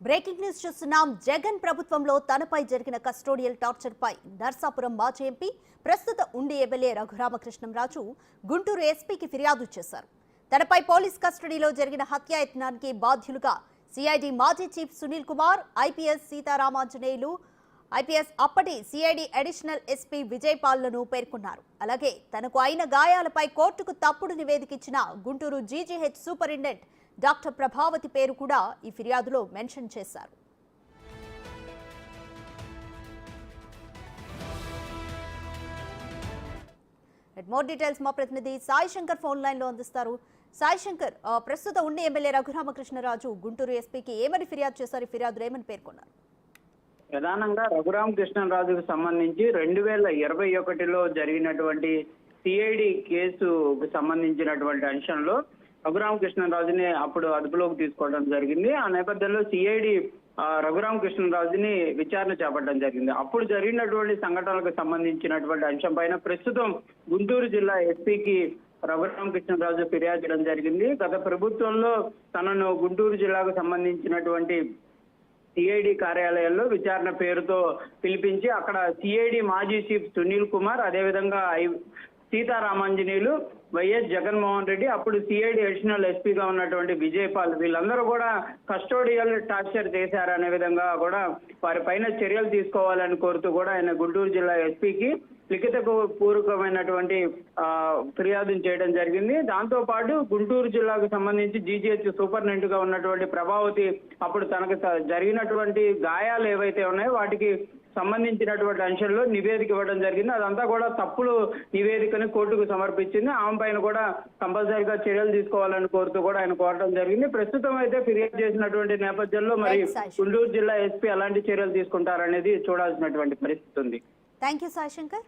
Breaking news చూస్తున్నాం. జగన్ ప్రభుత్వంలో తనపై జరిగిన కస్టోడియల్ టార్చర్ పై నర్సాపురం మాజీ ఎంపీ ప్రస్తుత ఉండి ఎమ్మెల్యే రఘురామకృష్ణంరాజు గుంటూరు ఎస్పీకి ఫిర్యాదు చేశారు. తనపై పోలీస్ కస్టడీలో జరిగిన హత్యాయత్నానికి బాధ్యులుగా సిఐడి మాజీ chief Sunil Kumar, IPS Seetharamanjaneyulu, IPS అప్పటి సిఐడి అడిషనల్ ఎస్పీ విజయ్ పాల్లను పేర్కొన్నారు. అలాగే తనకు అయిన గాయాలపై కోర్టుకు తప్పుడు నివేదిక ఇచ్చిన Guntur GGH superintendent doctor Prabhavathi పేరు కూడా ఈ ఫిర్యాదులో మెన్షన్ చేశారు. మోర్ డీటెయిల్స్ మా ప్రతినిధి సాయి శంకర్ ఫోన్ లైన్ లో అందిస్తారు. సాయి శంకర్, ప్రస్తుత ఉండి ఎమ్మెల్యే రఘురామకృష్ణరాజు గుంటూరు ఎస్పీకి ఏమని ఫిర్యాదు చేశారు? ఫిర్యాదులు ఏమని పేర్కొన్నారు? ప్రధానంగా రఘురామకృష్ణరాజుకు సంబంధించి 2021లో జరిగినటువంటి సిఐడి కేసుకు సంబంధించినటువంటి అంశంలో రఘురామకృష్ణరాజుని అప్పుడు అదుపులోకి తీసుకోవడం జరిగింది. ఆ నేపథ్యంలో సిఐడి రఘురామకృష్ణరాజుని విచారణ చేపట్టడం జరిగింది. అప్పుడు జరిగినటువంటి సంఘటనలకు సంబంధించినటువంటి అంశం పైన ప్రస్తుతం గుంటూరు జిల్లా ఎస్పీకి రఘురామకృష్ణరాజు ఫిర్యాదు చేయడం జరిగింది. గత ప్రభుత్వంలో తనను గుంటూరు జిల్లాకు సంబంధించినటువంటి సిఐడి కార్యాలయంలో విచారణ పేరుతో పిలిపించి అక్కడ సిఐడి మాజీ చీఫ్ సునీల్ కుమార్, అదేవిధంగా సీతారామాంజనేయులు, వైఎస్ జగన్మోహన్ రెడ్డి, అప్పుడు సిఐడి అడిషనల్ ఎస్పీగా ఉన్నటువంటి విజయ్ పాల్, వీళ్ళందరూ కూడా కస్టోడియల్ టార్చర్ చేశారనే విధంగా కూడా వారి పైన చర్యలు తీసుకోవాలని కోరుతూ కూడా ఆయన గుంటూరు జిల్లా ఎస్పీకి లిఖిత పూర్వకమైనటువంటి ఫిర్యాదును చేయడం జరిగింది. దాంతో పాటు గుంటూరు జిల్లాకు సంబంధించి జీజీహెచ్ సూపరింటెండెంట్ గా ఉన్నటువంటి ప్రభావతి అప్పుడు తనకు జరిగినటువంటి గాయాలు ఏవైతే ఉన్నాయో వాటికి సంబంధించినటువంటి అంశంలో నివేదిక ఇవ్వడం జరిగింది. అదంతా కూడా తప్పుడు నివేదికని కోర్టుకు సమర్పించింది. ఆమె పైన కూడా కంపల్సరీగా చర్యలు తీసుకోవాలని కోరుతూ కూడా ఆయన కోరడం జరిగింది. ప్రస్తుతం అయితే ఫిర్యాదు చేసినటువంటి నేపథ్యంలో మరి గుంటూరు జిల్లా ఎస్పీ ఎలాంటి చర్యలు తీసుకుంటారనేది చూడాల్సినటువంటి పరిస్థితి ఉంది. Thank you Sai Shankar.